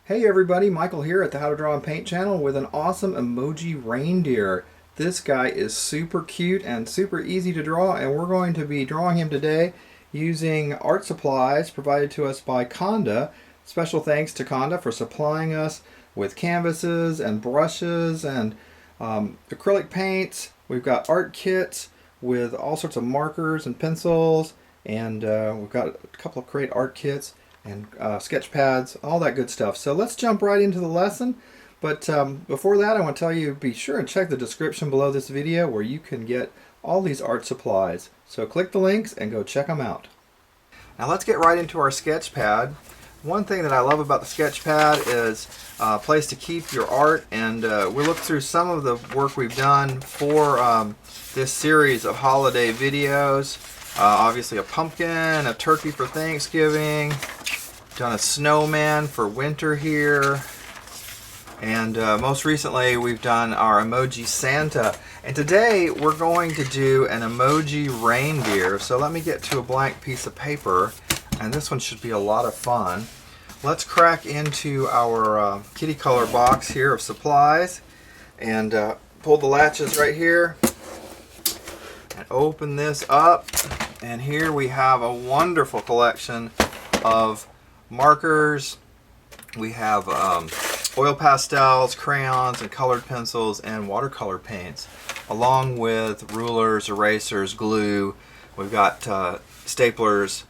Hey everybody, Michael here at the How to Draw and Paint channel with an awesome emoji reindeer. This guy is super cute and super easy to draw, and we're going to be drawing him today using art supplies provided to us by Conda. Special thanks to Conda for supplying us with canvases and brushes and acrylic paints. We've got art kits with all sorts of markers and pencils, and we've got a couple of great art kits and sketch pads, all that good stuff. So let's jump right into the lesson. But before that, I want to tell you, be sure and check the description below this video where you can get all these art supplies. So click the links and go check them out. Now let's get right into our sketch pad. One thing that I love about the sketch pad is a place to keep your art, and we'll look through some of the work we've done for this series of holiday videos. Obviously a pumpkin, a turkey for Thanksgiving, done a snowman for winter here, and most recently we've done our emoji Santa. And today we're going to do an emoji reindeer. So let me get to a blank piece of paper, and this one should be a lot of fun. Let's crack into our kitty color box here of supplies and pull the latches right here and open this up. And here we have a wonderful collection of markers. We have oil pastels, crayons, and colored pencils, and watercolor paints, along with rulers, erasers, glue. We've got staplers,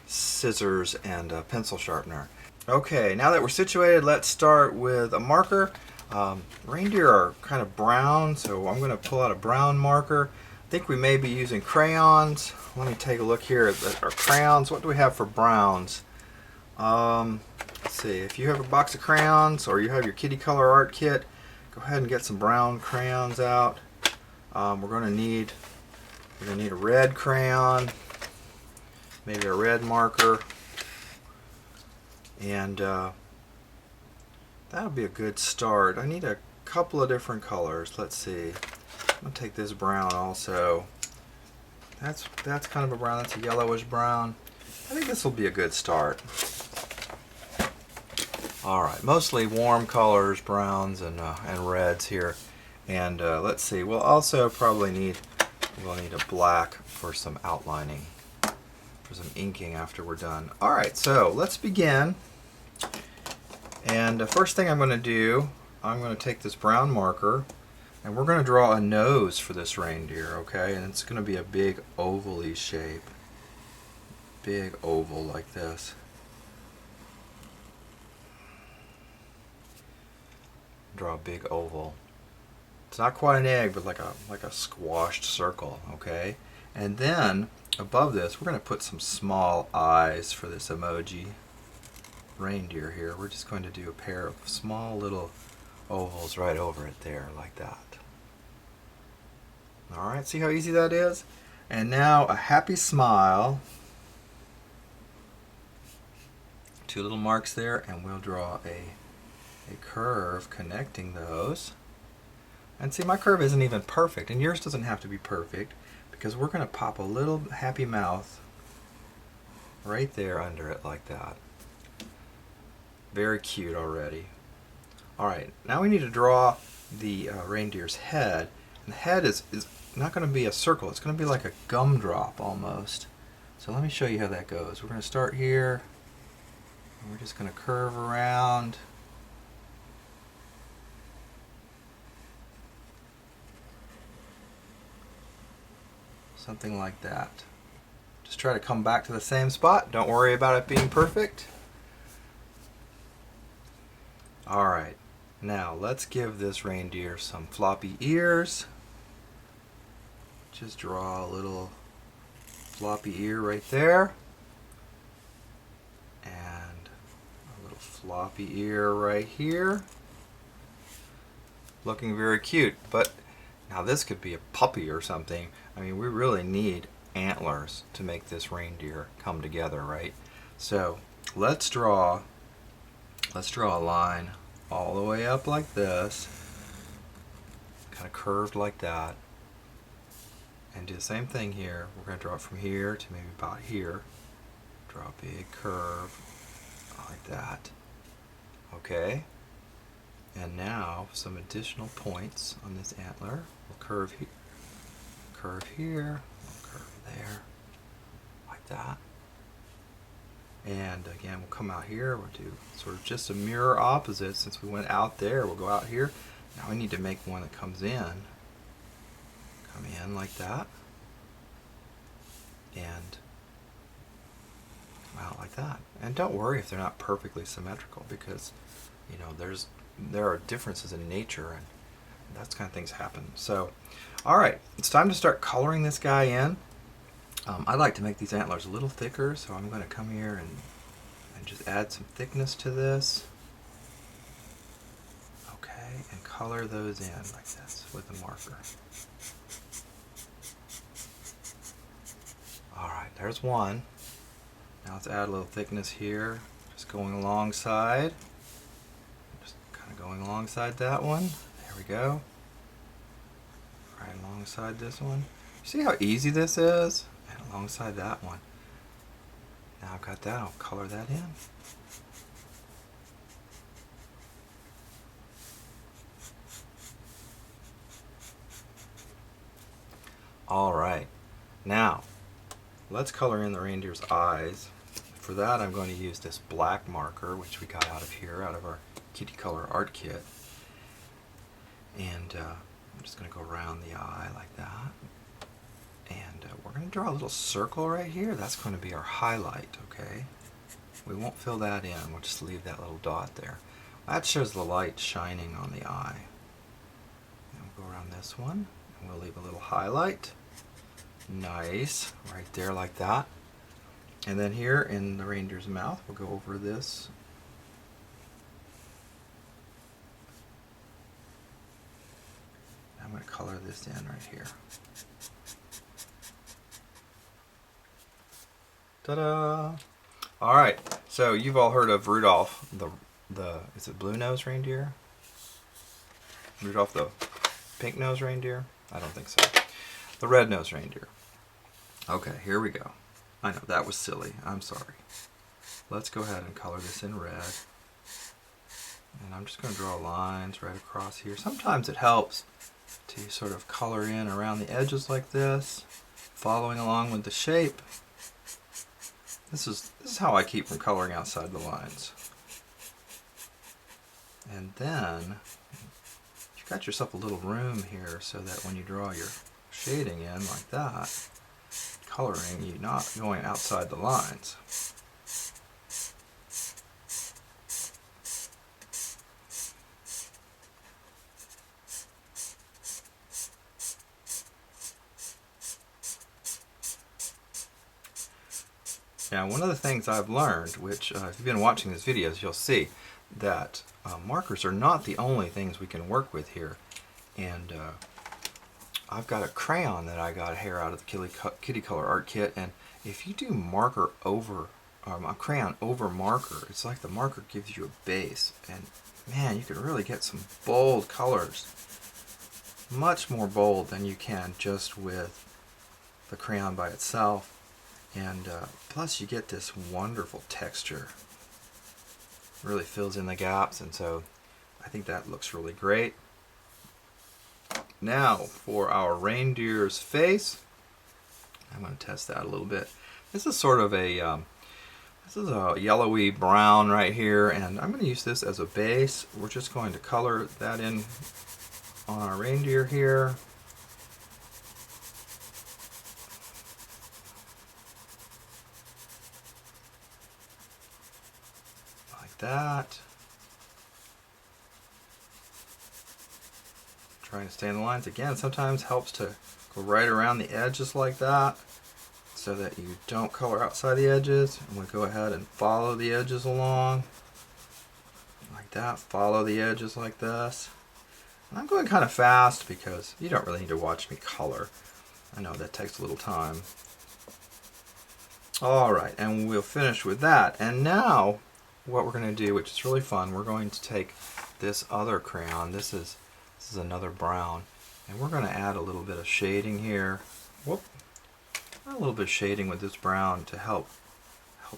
scissors, and a pencil sharpener. Okay, now that we're situated, let's start with a marker. Reindeer are kind of brown, so I'm going to pull out a brown marker. I think we may be using crayons. Let me take a look here at our crayons. What do we have for browns? Let's see. If you have a box of crayons or you have your kitty color art kit, go ahead and get some brown crayons out. We're going to need a red crayon, maybe a red marker, and that'll be a good start. I need a couple of different colors. Let's see. I'm going to take this brown also. That's kind of a brown. That's a yellowish brown. I think this will be a good start. Alright, mostly warm colors, browns and reds here. And let's see, we'll also probably need a black for some outlining, for some inking after we're done. Alright, so let's begin. And the first thing I'm going to do, I'm going to take this brown marker, and we're going to draw a nose for this reindeer, okay? And it's going to be a big oval-y shape. Big oval like this. Draw a big oval. It's not quite an egg, but like a squashed circle, okay? And then above this, we're going to put some small eyes for this emoji reindeer here. We're just going to do a pair of small little ovals right over it there, like that. Alright, see how easy that is? And now a happy smile. Two little marks there, and we'll draw a curve connecting those. And see, my curve isn't even perfect, and yours doesn't have to be perfect, because we're going to pop a little happy mouth right there under it like that. Very cute already. Alright, now we need to draw the reindeer's head. And the head is not going to be a circle, it's going to be like a gumdrop almost. So let me show you how that goes. We're going to start here, and we're just going to curve around. Something like that. Just try to come back to the same spot. Don't worry about it being perfect. Alright, now let's give this reindeer some floppy ears. Just draw a little floppy ear right there. And a little floppy ear right here. Looking very cute, but now this could be a puppy or something. I mean, we really need antlers to make this reindeer come together, right? So let's draw a line all the way up like this, kind of curved like that, and do the same thing here. We're going to draw it from here to maybe about here. Draw a big curve like that. Okay. And now some additional points on this antler. We'll curve here, we'll curve there, like that. And again, we'll come out here, we'll do sort of just a mirror opposite. Since we went out there, we'll go out here. Now we need to make one that comes in. Come in like that. And come out like that. And don't worry if they're not perfectly symmetrical, because you know there are differences in nature, and that's kind of things happen. So, all right, it's time to start coloring this guy in. I like to make these antlers a little thicker, so I'm going to come here and just add some thickness to this. Okay, and color those in like this with a marker. All right, there's one. Now let's add a little thickness here, just going alongside. Just kind of going alongside that one. There we go. Right alongside this one. See how easy this is? And alongside that one. Now I've got that, I'll color that in. All right, now let's color in the reindeer's eyes. For that, I'm going to use this black marker, which we got out of here, out of our Kiddy Color art kit. And I'm just going to go around the eye like that. And we're going to draw a little circle right here. That's going to be our highlight, okay? We won't fill that in. We'll just leave that little dot there. That shows the light shining on the eye. And we'll go around this one, and we'll leave a little highlight. Nice, right there like that. And then here in the reindeer's mouth, we'll go over this. I'm going to color this in right here. Ta-da! All right, so you've all heard of Rudolph, is it blue-nosed reindeer? Rudolph the pink-nosed reindeer? I don't think so. The red-nosed reindeer. Okay, here we go. I know, that was silly. I'm sorry. Let's go ahead and color this in red. And I'm just going to draw lines right across here. Sometimes it helps to sort of color in around the edges like this, following along with the shape. This is how I keep from coloring outside the lines. And then you've got yourself a little room here so that when you draw your shading in like that, coloring, you're not going outside the lines. Now, one of the things I've learned, which if you've been watching these videos, you'll see that markers are not the only things we can work with here. And I've got a crayon that I got here out of the Kiddy Color art kit, and if you do marker over, a crayon over marker, it's like the marker gives you a base, and man, you can really get some bold colors, much more bold than you can just with the crayon by itself. And plus you get this wonderful texture, really fills in the gaps, and so I think that looks really great. Now for our reindeer's face, I'm going to test that a little bit. This is sort of a yellowy brown right here, and I'm going to use this as a base. We're just going to color that in on our reindeer here. Like that. Trying to stay in the lines again. Sometimes helps to go right around the edges like that, so that you don't color outside the edges. And we'll go ahead and follow the edges along like that. Follow the edges like this. And I'm going kind of fast because you don't really need to watch me color. I know that takes a little time. Alright, and we'll finish with that. And now what we're going to do, which is really fun, we're going to take this other crayon. This is another brown, and we're going to add a little bit of shading here. Whoop. A little bit of shading with this brown to help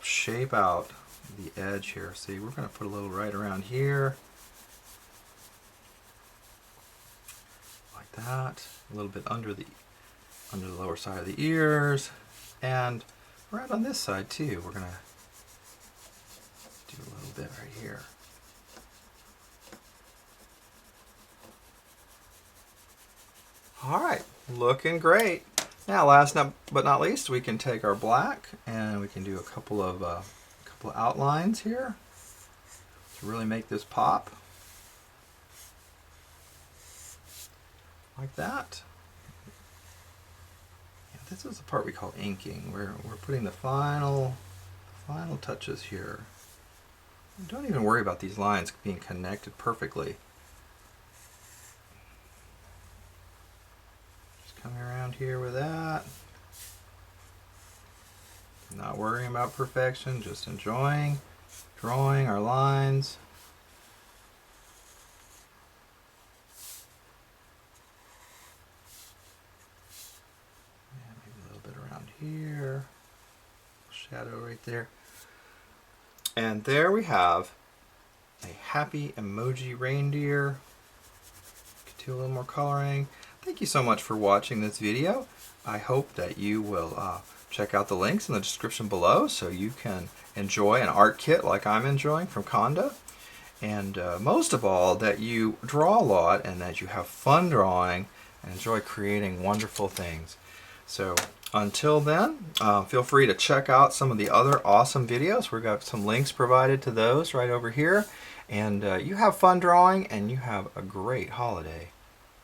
shape out the edge here. See, we're going to put a little right around here. Like that. A little bit under the lower side of the ears. And right on this side too. We're going to do a little bit right here. All right, looking great. Now, last but not least, we can take our black and we can do a couple of outlines here to really make this pop. Like that. Yeah, this is the part we call inking. We're putting the final touches here. Don't even worry about these lines being connected perfectly. Coming around here with that. Not worrying about perfection, just enjoying drawing our lines. And maybe a little bit around here. Shadow right there. And there we have a happy emoji reindeer. Could do a little more coloring. Thank you so much for watching this video. I hope that you will check out the links in the description below so you can enjoy an art kit like I'm enjoying from Conda. And most of all, that you draw a lot and that you have fun drawing and enjoy creating wonderful things. So until then, feel free to check out some of the other awesome videos. We've got some links provided to those right over here. And you have fun drawing and you have a great holiday.